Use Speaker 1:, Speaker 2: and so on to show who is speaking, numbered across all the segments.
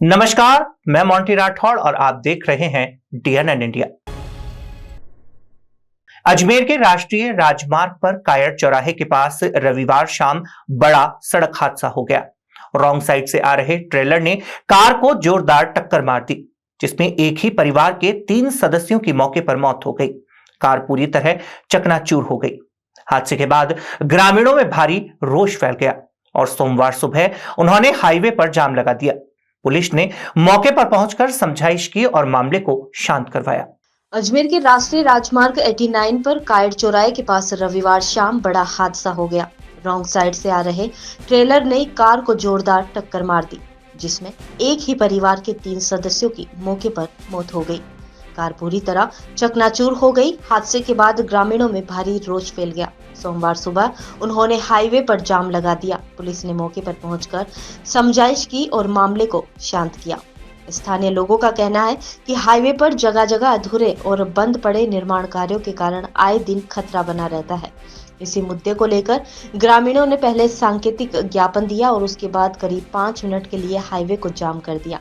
Speaker 1: नमस्कार, मैं मोंटी राठौड़ और आप देख रहे हैं डीएनएन इंडिया। अजमेर के राष्ट्रीय राजमार्ग पर कायड़ चौराहे के पास रविवार शाम बड़ा सड़क हादसा हो गया। रॉन्ग साइड से आ रहे ट्रेलर ने कार को जोरदार टक्कर मार दी, जिसमें एक ही परिवार के 3 सदस्यों की मौके पर मौत हो गई। कार पूरी तरह चकनाचूर हो गई। हादसे के बाद ग्रामीणों में भारी रोष फैल गया और सोमवार सुबह उन्होंने हाईवे पर जाम लगा दिया। पुलिस ने मौके पर पहुंचकर समझाइश की और मामले को शांत करवाया।
Speaker 2: अजमेर के राष्ट्रीय राजमार्ग 89 पर कायड़ चौराहे के पास रविवार शाम बड़ा हादसा हो गया। रॉन्ग साइड से आ रहे ट्रेलर ने कार को जोरदार टक्कर मार दी, जिसमें एक ही परिवार के 3 सदस्यों की मौके पर मौत हो गई। कार पूरी तरह चकनाचूर हो गई। हादसे के बाद ग्रामीणों में भारी रोष फैल गया। सोमवार सुबह उन्होंने हाईवे पर जाम लगा दिया। पुलिस ने मौके पर पहुंचकर समझाइश की और मामले को शांत किया। स्थानीय लोगों का कहना है कि हाईवे पर जगह जगह अधूरे और बंद पड़े निर्माण कार्यों के कारण आए दिन खतरा बना रहता है। इसी मुद्दे को लेकर ग्रामीणों ने पहले सांकेतिक ज्ञापन दिया और उसके बाद करीब 5 मिनट के लिए हाईवे को जाम कर दिया।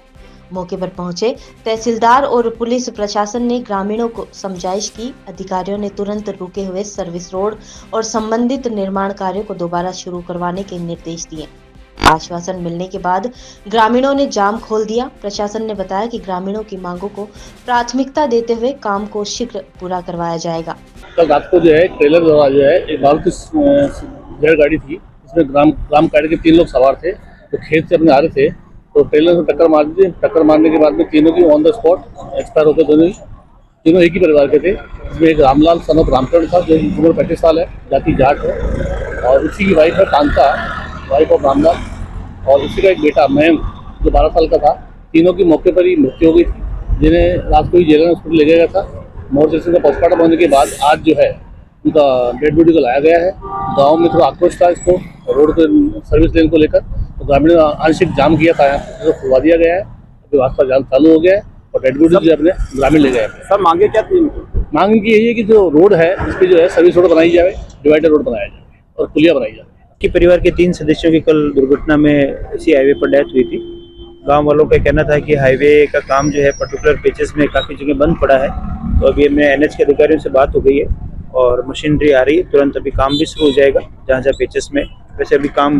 Speaker 2: मौके पर पहुंचे तहसीलदार और पुलिस प्रशासन ने ग्रामीणों को समझाइश की। अधिकारियों ने तुरंत रुके हुए सर्विस रोड और संबंधित निर्माण कार्यों को दोबारा शुरू करवाने के निर्देश दिए। आश्वासन मिलने के बाद ग्रामीणों ने जाम खोल दिया। प्रशासन ने बताया कि ग्रामीणों की मांगों को प्राथमिकता देते हुए काम को शीघ्र पूरा करवाया जाएगा।
Speaker 3: कल रात को जो है ट्रेलर द्वारा जो है एक मारुति गाड़ी थी, इसमें ग्राम कायड़ के 3 लोग सवार थे, तो खेत से अपने आ रहे थे, तो ट्रेलर से टक्कर मार दी। टक्कर मारने के बाद में तीनों की ऑन द स्पॉट एक्सपायर हो गए। तीनों एक ही परिवार के थे, जिसमें एक रामलाल सन ऑफ रामचरण था, जो उम्र 35 साल है, जाति जाट है, और उसी की वाइफ है कांता, वाइफ ऑफ रामलाल, और उसी का एक बेटा मयंक जो 12 साल का था। तीनों की मौके पर ही मृत्यु हो गई थी, जिन्हें रात को ही जेलर हॉस्पिटल ले गया था। मोर्चरी का पोस्टमार्टम होने के बाद आज जो है उनका डेड बॉडी को लाया गया है। गांव में थोड़ा आक्रोश था इसको रोड के सर्विस लेन को लेकर, तो ग्रामीण आंशिक जाम किया था, तो खुलवा दिया गया है। अभी आसपास जाम चालू हो गया है और डेड बॉडी जो अपने ग्रामीण ले गए हैं।
Speaker 4: सर मांगे क्या थी?
Speaker 3: मांग इनकी यही है कि जो रोड है इस पर जो है सर्विस रोड बनाई जाए, डिवाइडर रोड बनाया जाए और पुलिया बनाई जाए।
Speaker 4: कि परिवार के 3 सदस्यों की कल दुर्घटना में इसी हाईवे पर डेथ हुई थी। गांव वालों का कहना था कि हाईवे का काम जो है पर्टिकुलर पेचेस में काफ़ी जगह बंद पड़ा है, तो अभी हमें एनएच के अधिकारियों से बात हो गई है और मशीनरी आ रही है, तुरंत अभी काम भी शुरू हो जाएगा जहाँ जहाँ पेचेस में। वैसे अभी काम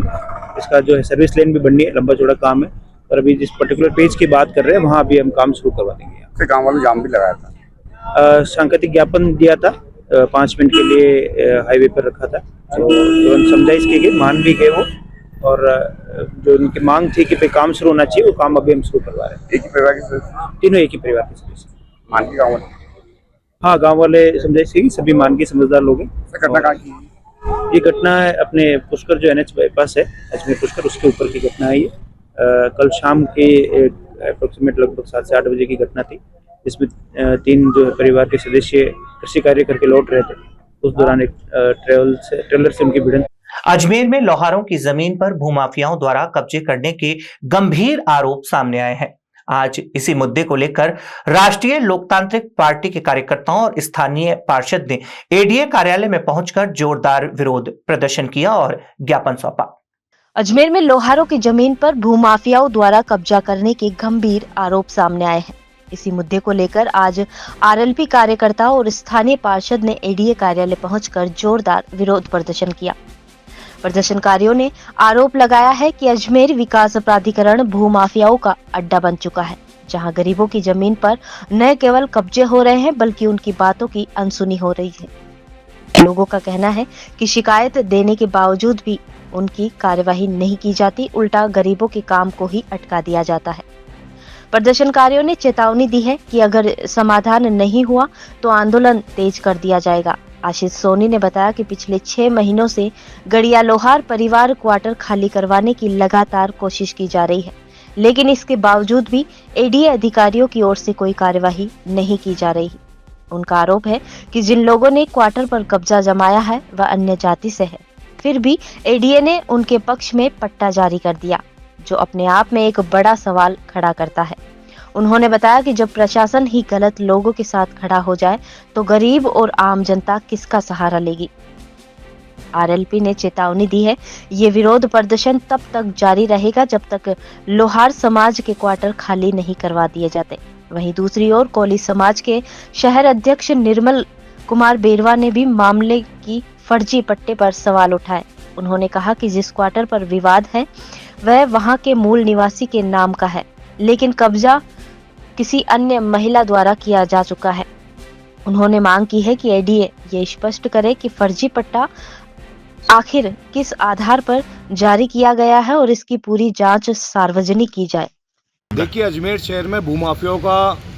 Speaker 4: इसका जो है सर्विस लेन भी बननी है, लंबा चौड़ा काम है, और अभी जिस पर्टिकुलर पेज की बात कर रहे हैं वहाँ अभी हम काम शुरू करवा देंगे।
Speaker 5: गाँव वालों जाम भी लगाया था,
Speaker 4: सांकेतिक ज्ञापन दिया था, 5 मिनट के लिए हाईवे पर रखा था, तो तुरंत समझाइश की गई, मान भी गए वो, और जो उनकी मांग थी कि भाई काम शुरू होना चाहिए, वो काम अभी हम शुरू करवा रहे हैं।
Speaker 5: एक ही परिवार के सदस्य,
Speaker 4: तीनों एक ही परिवार के सदस्य
Speaker 5: मान के गाँव वाले।
Speaker 4: हाँ, गांव वाले समझाइश की, सभी मान के समझदार लोग हैं।
Speaker 5: घटना कहाँ की?
Speaker 4: ये घटना है अपने पुष्कर जो एनएच बाईपास है, अजमेर पुष्कर, उसके ऊपर की घटना है ये। कल शाम के अप्रोक्सीमेट लगभग 7 से 8 बजे की घटना थी, जिसमें 3 जो परिवार के सदस्य कृषि कार्य करके लौट रहे थे। उस दौरान एक ट्रेलर से उनकी भिड़ंत।
Speaker 1: अजमेर में लोहारों की जमीन पर भूमाफियाओं द्वारा कब्जे करने के गंभीर आरोप सामने आए हैं। आज इसी मुद्दे को लेकर राष्ट्रीय लोकतांत्रिक पार्टी के कार्यकर्ताओं और स्थानीय पार्षद ने एडीए कार्यालय में पहुंचकर जोरदार विरोध प्रदर्शन किया और ज्ञापन सौंपा।
Speaker 2: अजमेर में लोहारों की जमीन पर भूमाफियाओं द्वारा कब्जा करने के गंभीर आरोप सामने आए हैं। इसी मुद्दे को लेकर आज आरएलपी कार्यकर्ताओं और स्थानीय पार्षद ने एडीए कार्यालय पहुंचकर जोरदार विरोध प्रदर्शन किया। प्रदर्शनकारियों ने आरोप लगाया है कि अजमेर विकास प्राधिकरण भूमाफियाओं का अड्डा बन चुका है, जहां गरीबों की जमीन पर न केवल कब्जे हो रहे हैं बल्कि उनकी बातों की अनसुनी हो रही है। लोगों का कहना है कि शिकायत देने के बावजूद भी उनकी कार्यवाही नहीं की जाती, उल्टा गरीबों के काम को ही अटका दिया जाता है। प्रदर्शनकारियों ने चेतावनी दी है कि अगर समाधान नहीं हुआ तो आंदोलन तेज कर दिया जाएगा। आशीष सोनी ने बताया कि पिछले 6 महीनों से गड़िया लोहार परिवार क्वार्टर खाली करवाने की लगातार कोशिश की जा रही है, लेकिन इसके बावजूद भी एडीए अधिकारियों की ओर से कोई कार्यवाही नहीं की जा रही। उनका आरोप है कि जिन लोगों ने क्वार्टर पर कब्जा जमाया है वह अन्य जाति से है, फिर भी एडीए ने उनके पक्ष में पट्टा जारी कर दिया, जो अपने आप में एक बड़ा सवाल खड़ा करता है। उन्होंने बताया कि जब प्रशासन ही गलत लोगों के साथ खड़ा हो जाए तो गरीब और आम जनता किसका सहारा लेगी। आरएलपी ने चेतावनी दी है, ये विरोध प्रदर्शन तब तक जारी रहेगा जब तक लोहार समाज के क्वार्टर खाली नहीं करवा दिए जाते। वहीं दूसरी ओर कोली समाज के शहर अध्यक्ष निर्मल कुमार बेरवा ने भी मामले की फर्जी पट्टे पर सवाल उठाए। उन्होंने कहा कि जिस क्वार्टर पर विवाद है वह वहां के मूल निवासी के नाम का है, लेकिन कब्जा किसी अन्य महिला द्वारा किया जा चुका है। उन्होंने मांग की है कि एडीए ये स्पष्ट करे कि फर्जी पट्टा आखिर किस आधार पर जारी किया गया है और इसकी पूरी जांच सार्वजनिक की जाए।
Speaker 6: देखिए, अजमेर शहर में भूमाफियाओं का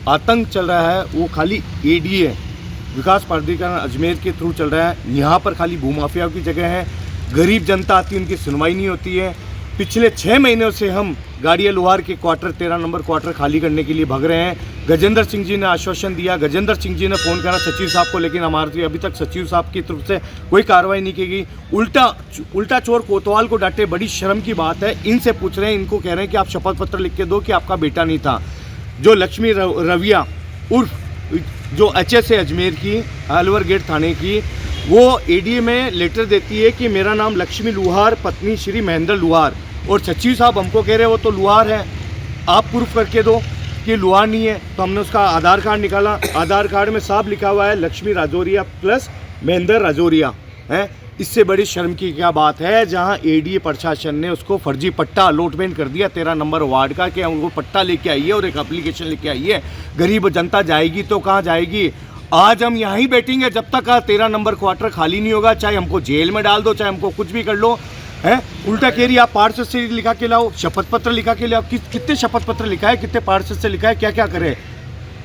Speaker 6: आतंक चल रहा है। वो खाली एडीए विकास प्राधिकरण अजमेर के थ्रू चल रहा है। यहाँ पर खाली भूमाफियाओं की जगह है, गरीब जनता आती है, उनकी सुनवाई नहीं होती है। पिछले 6 महीनों से हम गाड़िया लोहार के क्वार्टर 13 नंबर क्वार्टर खाली करने के लिए भाग रहे हैं। गजेंद्र सिंह जी ने आश्वासन दिया, गजेंद्र सिंह जी ने फ़ोन करा सचिव साहब को, लेकिन हमारे अभी तक सचिव साहब की तरफ से कोई कार्रवाई नहीं की गई। उल्टा चोर कोतवाल को डांटे, बड़ी शर्म की बात है। इनसे पूछ रहे हैं, इनको कह रहे हैं कि आप शपथ पत्र लिख के दो कि आपका बेटा नहीं था। जो लक्ष्मी रविया उर्फ जो एचएस है अजमेर की, अलवर गेट थाने की, वो एडीए में लेटर देती है कि मेरा नाम लक्ष्मी लुहार, पत्नी श्री महेंद्र लुहार, और सचिव साहब हमको कह रहे हैं वो तो लुहार है, आप प्रूफ करके दो कि लुहार नहीं है। तो हमने उसका आधार कार्ड निकाला, आधार कार्ड में साफ लिखा हुआ है लक्ष्मी राजौरिया प्लस महेंद्र राजौरिया है। इससे बड़ी शर्म की क्या बात है, जहां एडीए प्रशासन ने उसको फर्जी पट्टा अलॉटमेंट कर दिया 13 नंबर वार्ड का, कि उनको पट्टा लेके आई है और एक एप्लीकेशन लेके आई है। गरीब जनता जाएगी तो कहाँ जाएगी। आज हम यहीं बैठेंगे जब तक 13 नंबर क्वार्टर खाली नहीं होगा, चाहे हमको जेल में डाल दो, चाहे हमको कुछ भी कर लो। है उल्टा कह रही आप पार्षद से लिखा के लाओ, शपथ पत्र लिखा के लाओ। कितने शपथ पत्र लिखा है, कितने पार्षद से लिखा है, क्या क्या करे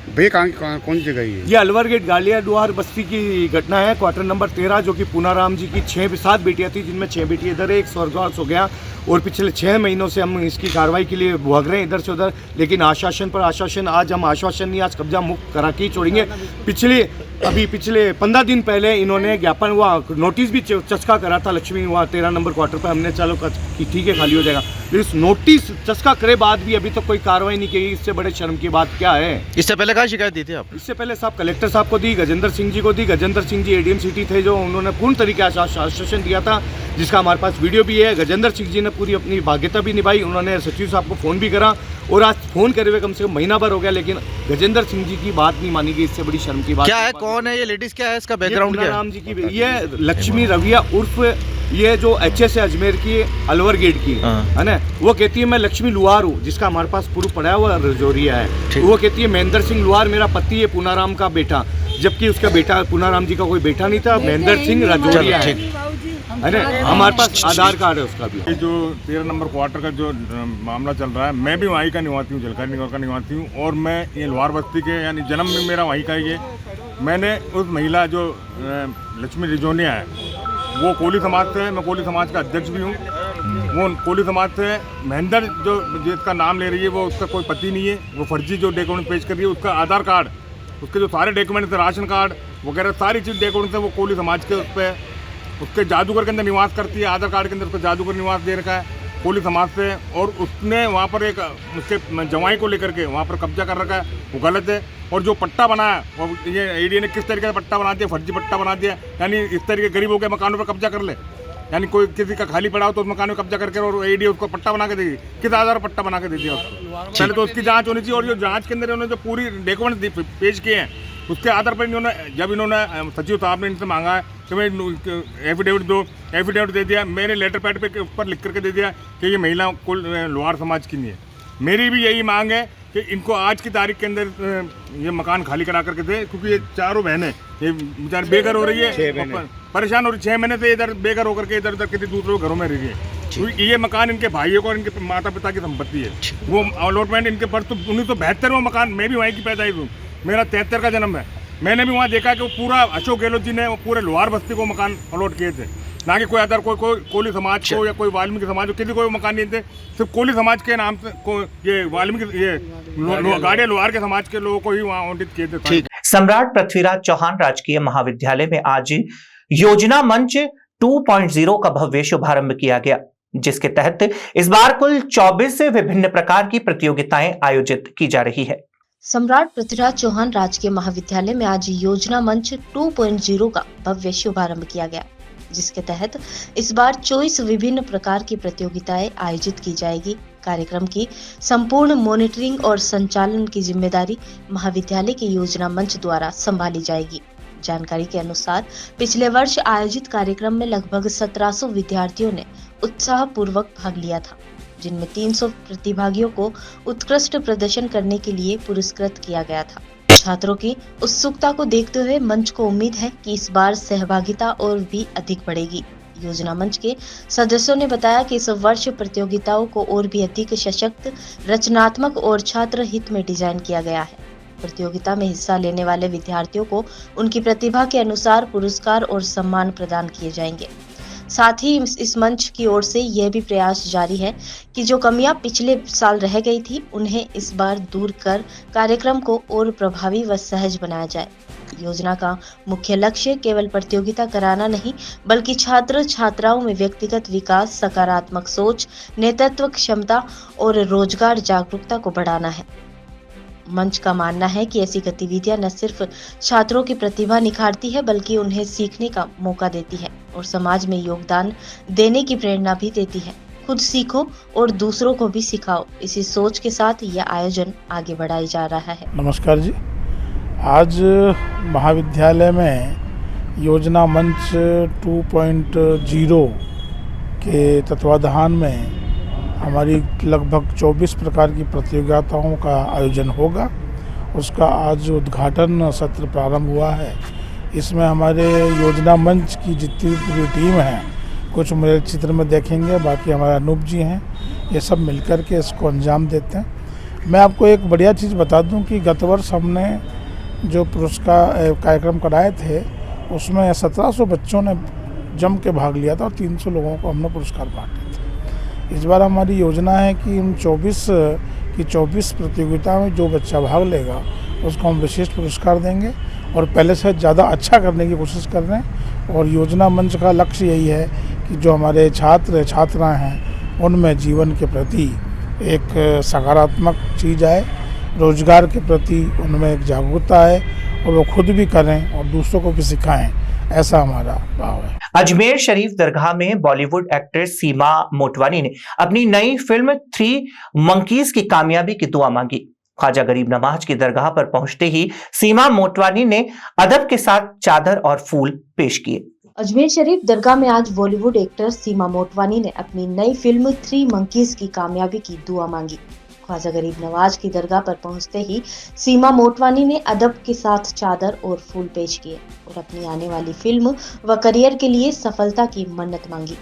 Speaker 5: भैया? कौन जगह है
Speaker 6: ये? अलवर गेट गालिया लोहार बस्ती की घटना है, क्वार्टर नंबर 13, जो कि पूनाराम जी की 7 बेटियां थी, जिनमें 6 बेटी इधर है, एक स्वर्गवास हो गया। और पिछले 6 महीनों से हम इसकी कार्रवाई के लिए भाग रहे हैं इधर से उधर, लेकिन आश्वासन पर आश्वासन। आज हम आश्वासन नहीं, आज कब्जा मुक्त करा के ही छोड़ेंगे। पिछले 15 दिन पहले इन्होंने ज्ञापन हुआ, नोटिस भी चस्का करा था लक्ष्मी वहाँ 13 नंबर क्वार्टर पर। हमने चलो कि ठीक है खाली हो जाएगा, लेकिन इस नोटिस चस्का करे बाद भी अभी तक कोई कार्रवाई नहीं की गई। इससे बड़े शर्म की बात क्या है।
Speaker 7: इससे पहले कहाँ शिकायत दी थी आप?
Speaker 6: इससे पहले साहब कलेक्टर साहब को दी, गजेंद्र सिंह जी को दी। गजेंद्र सिंह जी एडीएम सिटी थे, जो उन्होंने पूर्ण तरीके से आश्वासन दिया था, जिसका हमारे पास वीडियो भी है। गजेंद्र सिंह जी ने पूरी अपनी बाध्यता भी निभाई। उन्होंने सचिव साहब को फ़ोन भी करा, और आज फ़ोन करे हुए कम से कम महीना भर हो गया, लेकिन गजेंद्र सिंह जी की बात नहीं मानी गई। इससे बड़ी शर्म की बात
Speaker 7: क्या है? कौन है ये लेडीज? क्या है इसका बैकग्राउंड? क्या
Speaker 6: राम जी की ये लक्ष्मी रविया उर्फ ये जो एचएस है अजमेर की, अलवर गेट की, है ना, वो कहती है मैं लक्ष्मी लुहार हूँ, जिसका हमारे पास प्रूफ पड़ा है, वो राजौरिया है। वो कहती है महेंद्र सिंह लुहार मेरा पति है, पूनाराम का बेटा, जबकि उसका बेटा पूनाराम जी का कोई बेटा नहीं था, महेंद्र सिंह राजौरिया है ना। हमारे पास आधार कार्ड है उसका भी।
Speaker 5: ये जो 13 नंबर क्वार्टर का जो मामला चल रहा है, मैं भी वहीं का निवासी हूँ, जलकारी का निवासी हूँ, और मैं ये लोहार बस्ती के, यानी जन्म में मेरा वहीं का ही है। मैंने उस महिला जो लक्ष्मी रिजोनिया है, वो कोली समाज से है, मैं कोली समाज का अध्यक्ष भी हूँ। वो कोली समाज से महेंद्र जो जिसका नाम ले रही है, वो उसका कोई पति नहीं है। वो फर्जी जो डॉक्यूमेंट पेश कर रही है, उसका आधार कार्ड, उसके जो सारे डॉक्यूमेंट थे, राशन कार्ड वगैरह सारी चीज़ डॉक्यूमेंट थे, वो कोली समाज के उस पर उसके जादूगर के अंदर निवास करती है। आधार कार्ड के अंदर उसका जादूगर निवास दे रखा है कोली समाज से, और उसने वहाँ पर एक उसके जवाई को लेकर के वहाँ पर कब्जा कर रखा है, वो गलत है। और जो पट्टा बनाया, और ये एडीए ने किस तरीके से पट्टा बना दिया, फर्जी पट्टा बना दिया, यानी इस तरीके गरीबों के मकानों पर कब्जा कर ले, यानी कोई किसी का खाली पड़ा हो तो उस मकान में कब्जा करके, और एडीए उसको पट्टा बना के देगी। किस आधार पर पट्टा बना के दे दिया उसको? पहले तो उसकी जांच होनी चाहिए, और जो जांच के अंदर उन्होंने जो पूरी डॉक्यूमेंट पेश किए हैं, उसके आधार पर जब इन्होंने सचिव साहब ने इनसे मांगा है कि मैं एफिडेविट दो, एफिडेविट दे दिया। मैंने लेटर पैड पे ऊपर लिख करके दे दिया कि ये महिला कुल लोहार समाज की नहीं है। मेरी भी यही मांग है कि इनको आज की तारीख के अंदर ये मकान खाली करा करके दे, क्योंकि ये चारों बहनें ये बेचारी बेघर हो रही है, परेशान हो रही। 6 महीने से इधर बेघर होकर के इधर उधर किसी दूसरों घरों में रह रही है। क्योंकि ये मकान इनके भाइयों को और इनके माता पिता की संपत्ति है। वो अलॉटमेंट इनके पर तो 1972 में मकान, मैं भी वहीं की पैदाइश हूँ, मेरा 73 का जन्म है। मैंने भी वहाँ देखा कि वो पूरा अशोक गहलोत जी ने वो पूरे लोहार बस्ती को मकान अलॉट किए थे, ना कि कोई अदर कोई कोली समाज को या कोई वाल्मीकि समाज को, किसी को मकान नहीं थे। सिर्फ कोली समाज के नाम से को ये वाल्मीकि ये गाड़िया लोहार के समाज के लोगों को ही वहाँ आवंटित किए थे।
Speaker 1: सम्राट पृथ्वीराज चौहान राजकीय महाविद्यालय में आज योजना मंच 2.0 का भव्य शुभारंभ किया गया, जिसके तहत इस बार कुल 24 विभिन्न प्रकार की प्रतियोगिताएं आयोजित की जा रही है।
Speaker 2: सम्राट पृथ्वीराज चौहान राजकीय महाविद्यालय में आज योजना मंच 2.0 का भव्य शुभारंभ किया गया। जिसके तहत इस बार 24 विभिन्न प्रकार की प्रतियोगिताएं आयोजित की जाएगी। कार्यक्रम की संपूर्ण मॉनिटरिंग और संचालन की जिम्मेदारी महाविद्यालय के योजना मंच द्वारा संभाली जाएगी। जानकारी के अनुसार पिछले वर्ष आयोजित कार्यक्रम में लगभग 1700 विद्यार्थियों ने उत्साहपूर्वक भाग लिया था, जिनमें 300 प्रतिभागियों को उत्कृष्ट प्रदर्शन करने के लिए पुरस्कृत किया गया था। छात्रों की उत्सुकता को देखते हुए मंच को उम्मीद है कि इस बार सहभागिता और भी अधिक बढ़ेगी। योजना मंच के सदस्यों ने बताया कि इस वर्ष प्रतियोगिताओं को और भी अधिक सशक्त, रचनात्मक और छात्र हित में डिजाइन किया गया है। प्रतियोगिता में हिस्सा लेने वाले विद्यार्थियों को उनकी प्रतिभा के अनुसार पुरस्कार और सम्मान प्रदान किए जाएंगे। साथ ही इस मंच की ओर से यह भी प्रयास जारी है कि जो कमियां पिछले साल रह गई थी, उन्हें इस बार दूर कर कार्यक्रम को और प्रभावी व सहज बनाया जाए। योजना का मुख्य लक्ष्य केवल प्रतियोगिता कराना नहीं, बल्कि छात्र छात्राओं में व्यक्तिगत विकास, सकारात्मक सोच, नेतृत्व क्षमता और रोजगार जागरूकता को बढ़ाना है। मंच का मानना है कि ऐसी गतिविधियां न सिर्फ छात्रों की प्रतिभा निखारती है, बल्कि उन्हें सीखने का मौका देती है और समाज में योगदान देने की प्रेरणा भी देती है। खुद सीखो और दूसरों को भी सिखाओ, इसी सोच के साथ यह आयोजन आगे बढ़ाया जा रहा है।
Speaker 8: नमस्कार जी, आज महाविद्यालय में योजना मंच 2.0 के तत्वाधान में हमारी लगभग 24 प्रकार की प्रतियोगिताओं का आयोजन होगा। उसका आज उद्घाटन सत्र प्रारंभ हुआ है। इसमें हमारे योजना मंच की जितनी पूरी टीम है, कुछ मेरे चित्र में देखेंगे, बाकी हमारे अनूप जी हैं, ये सब मिलकर के इसको अंजाम देते हैं। मैं आपको एक बढ़िया चीज़ बता दूं कि गत वर्ष हमने जो पुरस्कार कार्यक्रम कराए थे, उसमें 1700 बच्चों ने जम के भाग लिया था और 300 लोगों को हमने पुरस्कार बांटे थे। इस बार हमारी योजना है कि उन 24 प्रतियोगिताओं में जो बच्चा भाग लेगा उसको हम विशेष पुरस्कार देंगे और पहले से ज़्यादा अच्छा करने की कोशिश कर रहे हैं। और योजना मंच का लक्ष्य यही है कि जो हमारे छात्र छात्राएं हैं, उनमें जीवन के प्रति एक सकारात्मक चीज़ आए, रोजगार के प्रति उनमें एक जागरूकता आए और वो खुद भी करें और दूसरों को भी सिखाएं, ऐसा हमारा भाव है।
Speaker 1: अजमेर शरीफ दरगाह में बॉलीवुड एक्ट्रेस सीमा मोटवानी ने अपनी नई फिल्म 3 मंकीज की कामयाबी की दुआ मांगी। ख्वाजा गरीब नवाज की दरगाह पर पहुंचते ही सीमा मोटवानी ने अदब के साथ चादर और फूल पेश किए।
Speaker 2: अजमेर शरीफ दरगाह में आज बॉलीवुड एक्टर सीमा मोटवानी ने अपनी नई फिल्म 3 मंकीज की कामयाबी की दुआ मांगी। ख्वाजा गरीब नवाज की दरगाह पर पहुंचते ही सीमा मोटवानी ने अदब के साथ चादर और फूल पेश किए और अपनी आने वाली फिल्म व करियर के लिए सफलता की मन्नत मांगी।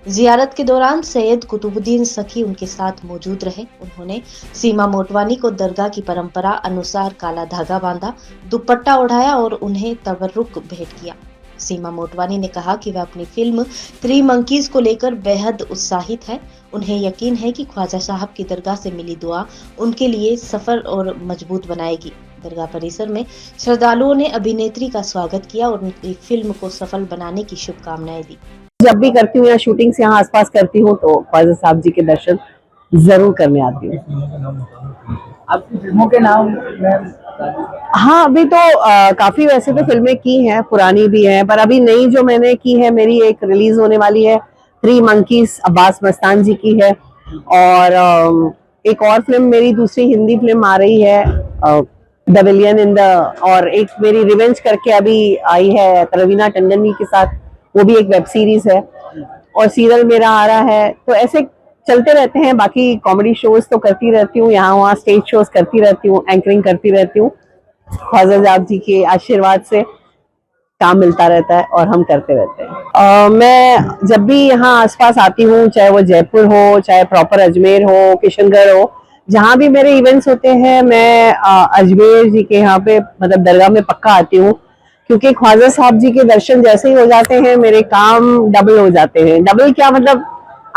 Speaker 2: जियारत के दौरान सैयद कुतुबुद्दीन सखी उनके साथ मौजूद रहे। उन्होंने सीमा मोटवानी को दरगाह की परंपरा अनुसार काला धागा बांधा, दुपट्टा ओढ़ाया और उन्हें तबर्रुक भेंट किया। सीमा मोटवानी ने कहा कि वह अपनी फिल्म 3 मंकीज को लेकर बेहद उत्साहित है। उन्हें यकीन है कि ख्वाजा साहब की दरगाह से मिली दुआ उनके लिए सफर और मजबूत बनाएगी। दरगाह परिसर में श्रद्धालुओं ने अभिनेत्री का स्वागत किया और उनकी फिल्म को सफल बनाने की शुभकामनाएं दी।
Speaker 9: जब भी करती हूँ या शूटिंग से यहाँ आसपास करती हूँ तो ख्वाजा साहब जी के दर्शन जरूर करने आती हूँ।
Speaker 10: आपकी फिल्मों के नाम?
Speaker 9: हाँ, अभी तो काफी वैसे तो फिल्में की हैं, पुरानी भी हैं, पर अभी नई जो मैंने की है, मेरी एक रिलीज होने वाली है 3 मंकीज, अब्बास मस्तान जी की है। और एक और फिल्म मेरी दूसरी हिंदी फिल्म आ रही है द विलियन इन द, और एक मेरी रिवेंज करके अभी आई है रवीना टंडन जी के साथ, वो भी एक वेब सीरीज है। और सीरियल मेरा आ रहा है। तो ऐसे चलते रहते हैं। बाकी कॉमेडी शोज तो करती रहती हूँ, यहाँ वहाँ स्टेज शोज करती रहती हूँ, एंकरिंग करती रहती हूँ। ख्वाजा साहब जी के आशीर्वाद से काम मिलता रहता है और हम करते रहते हैं। मैं जब भी यहाँ आसपास आती हूँ, चाहे वो जयपुर हो, चाहे प्रॉपर अजमेर हो, किशनगढ़ हो, जहाँ भी मेरे इवेंट्स होते हैं, मैं अजमेर जी के यहाँ पे मतलब दरगाह में पक्का आती हूँ, क्योंकि ख्वाजा साहब जी के दर्शन जैसे ही हो जाते हैं, मेरे काम डबल हो जाते हैं। डबल क्या मतलब,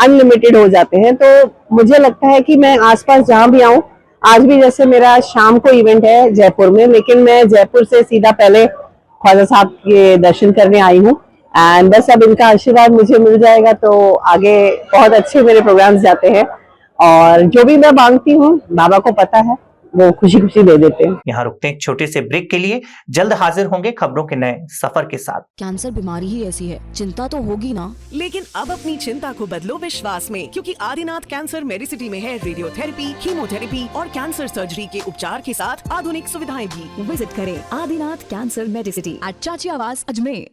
Speaker 9: अनलिमिटेड हो जाते हैं। तो मुझे लगता है कि मैं आसपास जहाँ भी आऊँ, आज भी जैसे मेरा शाम को इवेंट है जयपुर में, लेकिन मैं जयपुर से सीधा पहले ख्वाजा साहब के दर्शन करने आई हूँ। एंड बस अब इनका आशीर्वाद मुझे मिल जाएगा तो आगे बहुत अच्छे मेरे प्रोग्राम्स जाते हैं। और जो भी मैं मांगती हूँ, बाबा को पता है, वो खुशी खुशी दे देते हैं।
Speaker 1: यहाँ रुकते हैं एक छोटे से ब्रेक के लिए, जल्द हाजिर होंगे खबरों के नए सफर के साथ।
Speaker 11: कैंसर बीमारी ही ऐसी है, चिंता तो होगी ना।
Speaker 12: लेकिन अब अपनी चिंता को बदलो विश्वास में, क्योंकि आदिनाथ कैंसर मेडिसिटी में है रेडियोथेरेपी, कीमोथेरेपी और कैंसर सर्जरी के उपचार के साथ आधुनिक सुविधाएं भी।
Speaker 11: विजिट करें आदिनाथ कैंसर मेडिसिटी एट चाची आवास अजमेर।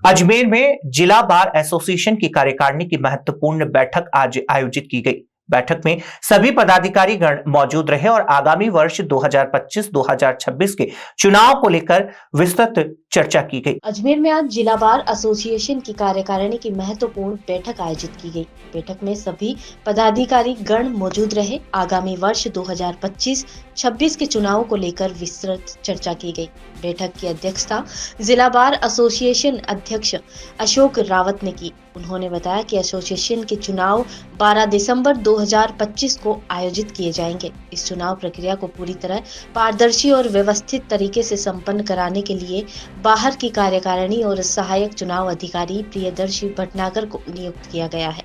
Speaker 1: अजमेर में जिला बार एसोसिएशन की कार्यकारिणी की महत्वपूर्ण बैठक आज आयोजित की गई। बैठक में सभी पदाधिकारी गण मौजूद रहे और आगामी वर्ष 2025-2026 के चुनाव को लेकर विस्तृत चर्चा की गई।
Speaker 2: अजमेर में आज जिला बार एसोसिएशन की कार्यकारिणी की महत्वपूर्ण बैठक आयोजित की गई। बैठक में सभी पदाधिकारी गण मौजूद रहे। आगामी वर्ष 2025-26 के चुनाव को लेकर विस्तृत चर्चा की गई। बैठक की अध्यक्षता जिला बार एसोसिएशन अध्यक्ष अशोक रावत ने की। उन्होंने बताया कि एसोसिएशन के चुनाव 12 दिसंबर 2025 को आयोजित किए जाएंगे। इस चुनाव प्रक्रिया को पूरी तरह पारदर्शी और व्यवस्थित तरीके से संपन्न कराने के लिए बाहर की कार्यकारिणी और सहायक चुनाव अधिकारी प्रियदर्शी भटनागर को नियुक्त किया गया है।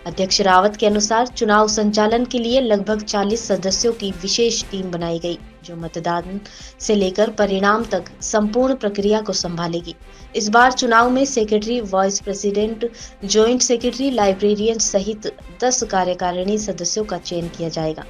Speaker 2: अध्यक्ष रावत के अनुसार चुनाव संचालन के लिए लगभग 40 सदस्यों की विशेष टीम बनाई गई, जो मतदान से लेकर परिणाम तक संपूर्ण प्रक्रिया को संभालेगी। इस बार चुनाव में secretary, vice president, joint secretary, librarian सहित 10 कार्यकारिणी सदस्यों का चयन किया जाएगा।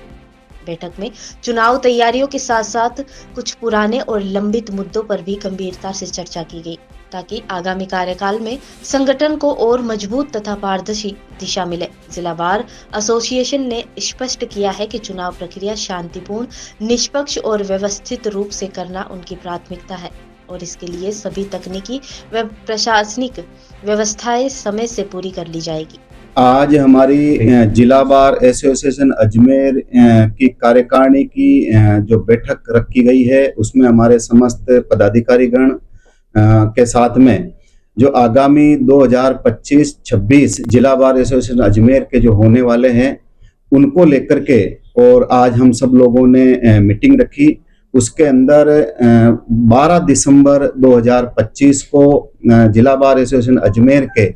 Speaker 2: बैठक में चुनाव तैयारियों के साथ साथ कुछ पुराने और लंबित मुद्दों पर भी गंभीरता से चर्चा की गई, ताकि आगामी कार्यकाल में संगठन को और मजबूत तथा पारदर्शी दिशा मिले। जिला बार एसोसिएशन ने स्पष्ट किया है कि चुनाव प्रक्रिया शांतिपूर्ण, निष्पक्ष और व्यवस्थित रूप से करना उनकी प्राथमिकता है और इसके लिए सभी तकनीकी व प्रशासनिक व्यवस्थाएं समय से पूरी कर ली जाएगी।
Speaker 13: आज हमारी जिला बार एसोसिएशन अजमेर की कार्यकारिणी की जो बैठक रखी गई है, उसमें हमारे समस्त पदाधिकारीगण के साथ में जो आगामी 2025-26 जिला बार एसोसिएशन अजमेर के जो होने वाले हैं उनको लेकर के, और आज हम सब लोगों ने मीटिंग रखी। उसके अंदर 12 दिसंबर 2025 को जिला बार एसोसिएशन अजमेर के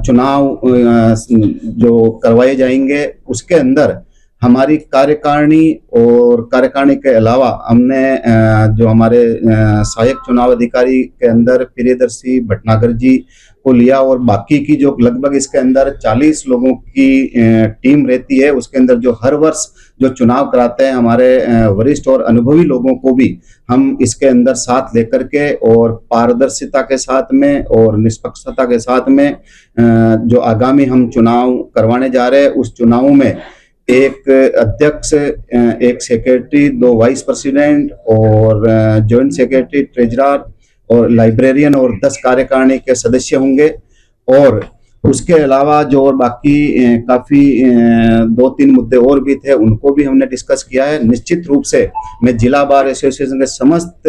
Speaker 13: चुनाव जो करवाए जाएंगे, उसके अंदर हमारी कार्यकारिणी और कार्यकारिणी के अलावा हमने जो हमारे सहायक चुनाव अधिकारी के अंदर प्रियदर्शी भटनागर जी को लिया और बाकी की जो लगभग इसके अंदर 40 लोगों की टीम रहती है, उसके अंदर जो हर वर्ष जो चुनाव कराते हैं हमारे वरिष्ठ और अनुभवी लोगों को भी हम इसके अंदर साथ लेकर के और पारदर्शिता के साथ में और निष्पक्षता के साथ में जो आगामी हम चुनाव करवाने जा रहे हैं, उस चुनाव में एक अध्यक्ष, एक सेक्रेटरी, 2 वाइस प्रेसिडेंट और जॉइंट सेक्रेटरी, ट्रेजरर और लाइब्रेरियन और 10 कार्यकारिणी के सदस्य होंगे। और उसके अलावा जो और बाकी काफ़ी 2-3 मुद्दे और भी थे, उनको भी हमने डिस्कस किया है। निश्चित रूप से मैं जिला बार एसोसिएशन के समस्त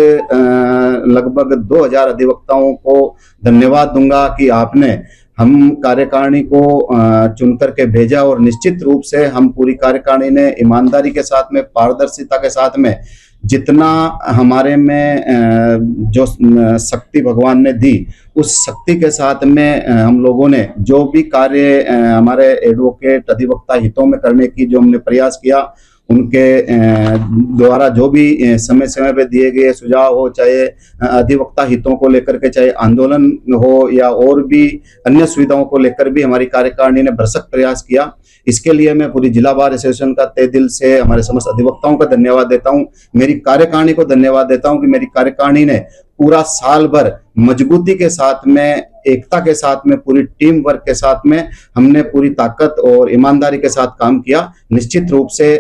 Speaker 13: लगभग 2000 अधिवक्ताओं को धन्यवाद दूंगा कि आपने हम कार्यकारिणी को चुन करके भेजा और निश्चित रूप से हम पूरी कार्यकारिणी ने ईमानदारी के साथ में, पारदर्शिता के साथ में, जितना हमारे में जो शक्ति भगवान ने दी, उस शक्ति के साथ में हम लोगों ने जो भी कार्य हमारे एडवोकेट अधिवक्ता हितों में करने की जो हमने प्रयास किया, उनके द्वारा जो भी समय समय पे दिए गए सुझाव हो, चाहे अधिवक्ता हितों को लेकर के, चाहे आंदोलन हो या और भी अन्य सुविधाओं को लेकर भी हमारी कार्यकारिणी ने भरसक प्रयास किया। इसके लिए मैं पूरी जिला बार एसोसिएशन का तहे दिल से हमारे समस्त अधिवक्ताओं का धन्यवाद देता हूं, मेरी कार्यकारिणी को धन्यवाद देता हूं कि मेरी कार्यकारिणी ने पूरा साल भर मजबूती के साथ में, एकता के साथ में, पूरी टीम वर्क के साथ में हमने पूरी ताकत और ईमानदारी के साथ काम किया। निश्चित रूप से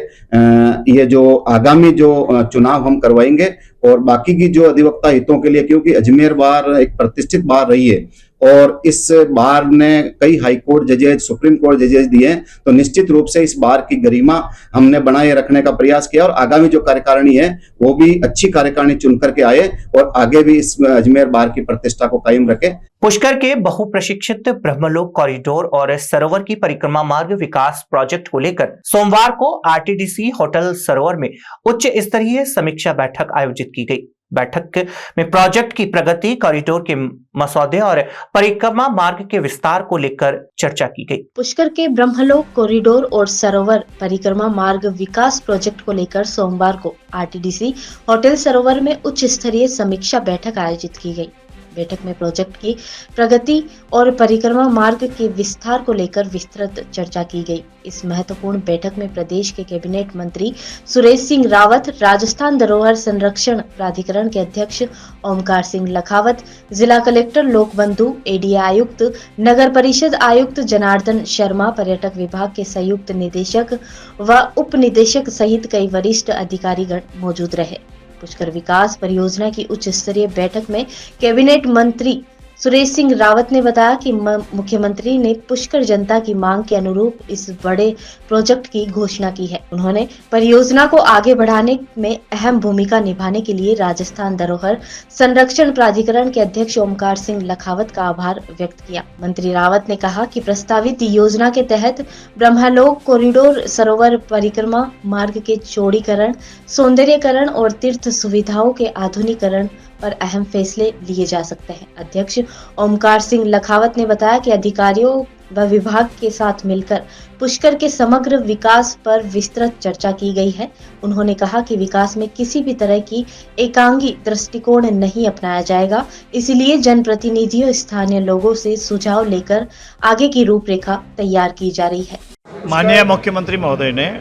Speaker 13: ये जो आगामी जो चुनाव हम करवाएंगे और बाकी की जो अधिवक्ता हितों के लिए, क्योंकि अजमेर बार एक प्रतिष्ठित बार रही है और इस बार ने कई हाई कोर्ट जजेज, सुप्रीम कोर्ट जजेज दिए हैं, तो निश्चित रूप से इस बार की गरिमा हमने बनाए रखने का प्रयास किया और आगामी जो कार्यकारिणी है वो भी अच्छी कार्यकारिणी चुन करके आए और आगे भी इस अजमेर बार की प्रतिष्ठा को कायम रखे।
Speaker 1: पुष्कर के बहुप्रशिक्षित ब्रह्मलोक कॉरिडोर और सरोवर की परिक्रमा मार्ग विकास प्रोजेक्ट को लेकर सोमवार को आरटीडीसी होटल सरोवर में उच्च स्तरीय समीक्षा बैठक आयोजित की गई। बैठक में प्रोजेक्ट की प्रगति, कॉरिडोर के मसौदे और परिक्रमा मार्ग के विस्तार को लेकर चर्चा की गई।
Speaker 2: पुष्कर के ब्रह्मलोक कॉरिडोर और सरोवर परिक्रमा मार्ग विकास प्रोजेक्ट को लेकर सोमवार को आरटीडीसी होटल सरोवर में उच्च स्तरीय समीक्षा बैठक आयोजित की गई। बैठक में प्रोजेक्ट की प्रगति और परिक्रमा मार्ग के विस्तार को लेकर विस्तृत चर्चा की गई। इस महत्वपूर्ण बैठक में प्रदेश के कैबिनेट मंत्री सुरेश सिंह रावत, राजस्थान धरोहर संरक्षण प्राधिकरण के अध्यक्ष ओमकार सिंह लखावत, जिला कलेक्टर लोकबंधु, एडीए आयुक्त, नगर परिषद आयुक्त जनार्दन शर्मा, पर्यटक विभाग के संयुक्त निदेशक व उप निदेशक सहित कई वरिष्ठ अधिकारीगण मौजूद रहे। पुष्कर विकास परियोजना की उच्च स्तरीय बैठक में कैबिनेट मंत्री सुरेश सिंह रावत ने बताया कि मुख्यमंत्री ने पुष्कर जनता की मांग के अनुरूप इस बड़े प्रोजेक्ट की घोषणा की है। उन्होंने परियोजना को आगे बढ़ाने में अहम भूमिका निभाने के लिए राजस्थान धरोहर संरक्षण प्राधिकरण के अध्यक्ष ओमकार सिंह लखावत का आभार व्यक्त किया। मंत्री रावत ने कहा कि प्रस्तावित योजना के तहत ब्रह्मलोक कॉरिडोर, सरोवर परिक्रमा मार्ग के चौड़ीकरण, सौंदर्यीकरण और तीर्थ सुविधाओं के आधुनिकीकरण पर अहम फैसले लिए जा सकते हैं। अध्यक्ष ओमकार सिंह लखावत ने बताया कि अधिकारियों व विभाग के साथ मिलकर पुष्कर के समग्र विकास पर विस्तृत चर्चा की गई है। उन्होंने कहा कि विकास में किसी भी तरह की एकांगी दृष्टिकोण नहीं अपनाया जाएगा, इसलिए जनप्रतिनिधियों, स्थानीय लोगों से सुझाव लेकर आगे की रूपरेखा तैयार की जा रही है।
Speaker 14: माननीय मुख्यमंत्री महोदय ने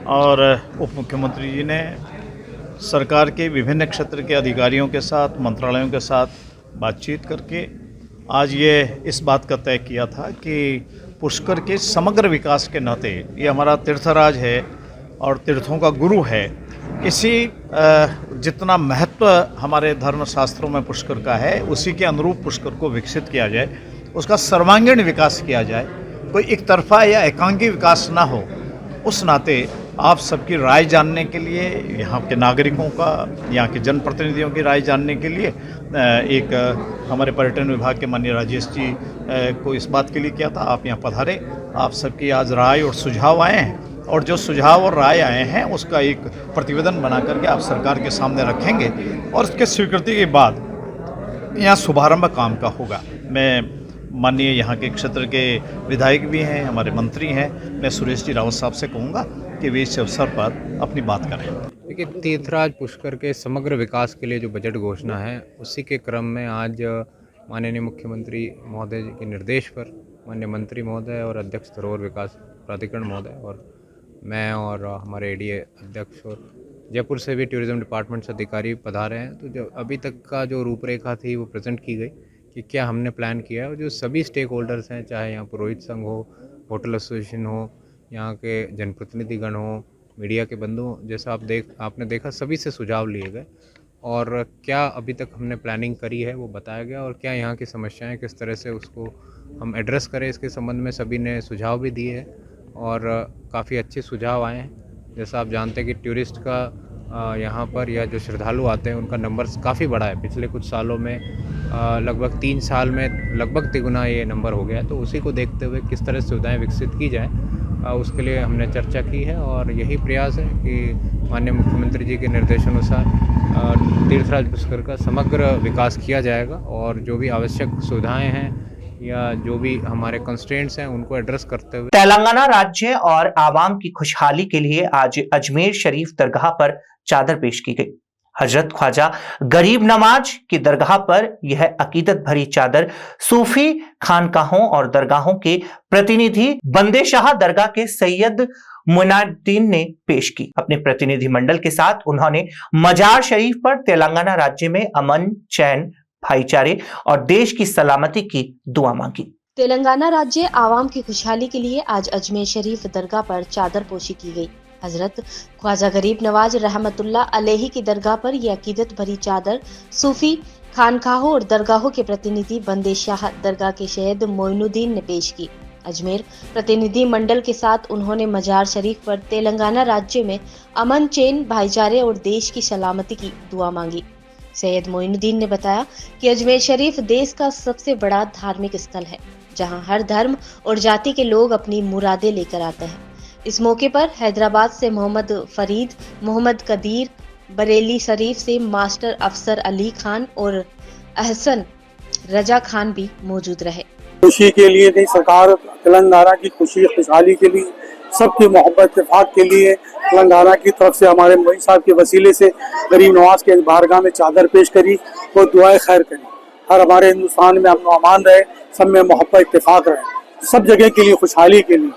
Speaker 14: और उप मुख्यमंत्री जी ने सरकार के विभिन्न क्षेत्र के अधिकारियों के साथ, मंत्रालयों के साथ बातचीत करके आज ये इस बात का तय किया था कि पुष्कर के समग्र विकास के नाते, ये हमारा तीर्थराज है और तीर्थों का गुरु है, इसी जितना महत्व हमारे धर्मशास्त्रों में पुष्कर का है उसी के अनुरूप पुष्कर को विकसित किया जाए, उसका सर्वांगीण विकास किया जाए, कोई एक तरफा या एकांगी विकास ना हो। उस नाते आप सबकी राय जानने के लिए, यहाँ के नागरिकों का, यहाँ के जनप्रतिनिधियों की राय जानने के लिए एक हमारे पर्यटन विभाग के माननीय राजेश जी को इस बात के लिए किया था। आप यहाँ पधारे, आप सबकी आज राय और सुझाव आए हैं और जो सुझाव और राय आए हैं उसका एक प्रतिवेदन बना करके आप सरकार के सामने रखेंगे और उसके स्वीकृति के बाद यहाँ शुभारंभ काम का होगा। मैं माननीय यहाँ के क्षेत्र के विधायक भी हैं, हमारे मंत्री हैं, मैं सुरेश जी रावत साहब से कहूँगा कि वे इस अवसर पर अपनी बात करें।
Speaker 15: देखिए, तीर्थराज पुष्कर के समग्र विकास के लिए जो बजट घोषणा है उसी के क्रम में आज माननीय मुख्यमंत्री महोदय के निर्देश पर माननीय मंत्री महोदय और अध्यक्ष धरोहर विकास प्राधिकरण महोदय और मैं और हमारे एडीए अध्यक्ष और जयपुर से भी टूरिज्म डिपार्टमेंट से अधिकारी पधारे हैं। तो जो अभी तक का जो रूपरेखा थी वो प्रेजेंट की गई कि क्या हमने प्लान किया है और जो सभी स्टेक होल्डर्स हैं, चाहे यहाँ पुरोहित संघ हो, होटल एसोसिएशन हो, यहाँ के जनप्रतिनिधिगण हो, मीडिया के बंधु, जैसा आपने देखा सभी से सुझाव लिए गए और क्या अभी तक हमने प्लानिंग करी है वो बताया गया और क्या यहाँ की समस्याएं किस तरह से उसको हम एड्रेस करें इसके संबंध में सभी ने सुझाव भी दिए हैं और काफ़ी अच्छे सुझाव आए हैं। जैसा आप जानते हैं कि टूरिस्ट का यहाँ पर या जो श्रद्धालु आते हैं उनका नंबर काफ़ी बड़ा है। पिछले कुछ सालों में लगभग 3 साल में लगभग तिगुना ये नंबर हो गया है। तो उसी को देखते हुए किस तरह सुविधाएं विकसित की जाए उसके लिए हमने चर्चा की है और यही प्रयास है कि माननीय मुख्यमंत्री जी के निर्देशानुसार तीर्थराज पुष्कर का समग्र विकास किया जाएगा और जो भी आवश्यक सुविधाएं हैं या जो भी हमारे कंस्ट्रेंट्स हैं उनको एड्रेस करते हुए
Speaker 1: तेलंगाना राज्य और आवाम की खुशहाली के लिए आज अजमेर शरीफ दरगाह पर चादर पेश की गई। हजरत ख्वाजा गरीब नवाज की दरगाह पर यह अकीदत भरी चादर सूफी खानकाहों और दरगाहों के प्रतिनिधि बंदे शाह दरगाह के सैयद मुइनुद्दीन ने पेश की। अपने प्रतिनिधि मंडल के साथ उन्होंने मजार शरीफ पर तेलंगाना राज्य में अमन, चैन, भाईचारे और देश की सलामती की दुआ मांगी।
Speaker 2: तेलंगाना राज्य आवाम की खुशहाली के लिए आज अजमेर शरीफ दरगाह पर चादर पोशी की गई। हजरत ख्वाजा गरीब नवाज रहमतुल्लाह अलैहि की दरगाह पर यह अकीदत भरी चादर सूफी खानकाहों और दरगाहों के प्रतिनिधि बंदे शाह दरगाह के सैयद मोइनुद्दीन ने पेश की। अजमेर प्रतिनिधि मंडल के साथ उन्होंने मजार शरीफ पर तेलंगाना राज्य में अमन, चैन, भाईचारे और देश की सलामती की दुआ मांगी। सैयद मोइनुद्दीन ने बताया कि अजमेर शरीफ देश का सबसे बड़ा धार्मिक स्थल है, जहां हर धर्म और जाति के लोग अपनी मुरादें लेकर आते हैं। इस मौके पर हैदराबाद से मोहम्मद फरीद, मोहम्मद कदीर, बरेली शरीफ से मास्टर अफसर अली खान और अहसन रजा खान भी मौजूद रहे।
Speaker 16: खुशी के लिए नहीं, सरकार तेलंगाना की खुशी खुशहाली के लिए, सबकी मोहब्बत इत्तेफाक के लिए तेलंगाना की तरफ से हमारे मोदी साहब के वसीले से गरीब नवाज के बारगाह में चादर पेश करी और दुआएं खैर करी। हर हमारे हिंदुस्तान में अमन अमान रहे, सब में मोहब्बत इत्तेफाक रहे, सब जगह के लिए खुशहाली के लिए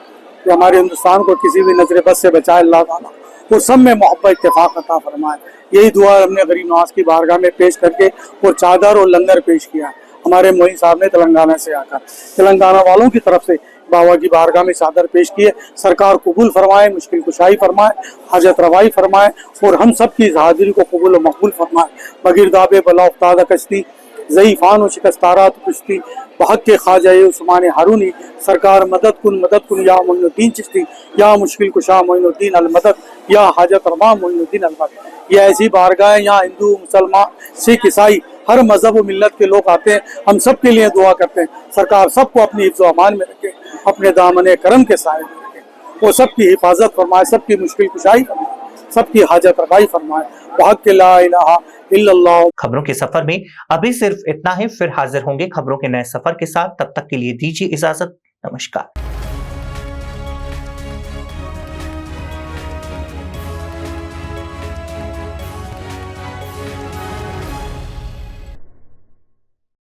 Speaker 16: कि हमारे हिंदुस्तान को किसी भी नजर बद से बचाए अल्लाह ताला, और सब में मोहब्बत इत्तेफाक अता फरमाए। यही दुआ हमने गरीब नवाज की बारगाह में पेश करके और चादर और लंगर पेश किया हमारे मोदी साहब ने तेलंगाना से आकर। तेलंगाना वालों की तरफ से बाबा की बारगाह में चादर पेश किए। सरकार कबूल फरमाए, मुश्किल कुशाई फरमाए, हाजत रवाई फरमाए और हम सब की हाजिरी को कबूल और मकबूल फरमाए। बगैर दाबे बला उफ्तादा कश्ती ज़ईफ़ान व शिकस्तारात कुश्ती बहक के ख्वाजा उस्मान हारूनी सरकार मदद कुन या मोइनुद्दीन चिश्ती या मुश्किल कुशा मोइनुद्दीन अलमदद या हाजत रवा मोइनुद्दीन अलमदद। ये ऐसी बारगाह यहाँ हिंदू, मुसलमान, सिख, ईसाई हर मजहब और मिल्लत के लोग आते हैं। हम सब के लिए दुआ करते हैं सरकार सबको अपनी हिफ्ज़ व अमान में रखे, अपने दामन करम के साए में रखे, वो सबकी हिफाजत फरमाए, सबकी मुश्किल कुशाई फरमाए, सबकी हाजत रवाई फरमाए। बहक के ला इलाहा इल्लल्लाह।
Speaker 1: खबरों के सफर में अभी सिर्फ इतना ही, फिर हाजिर होंगे खबरों के नए सफर के साथ। तब तक के लिए दीजिए इजाजत। नमस्कार।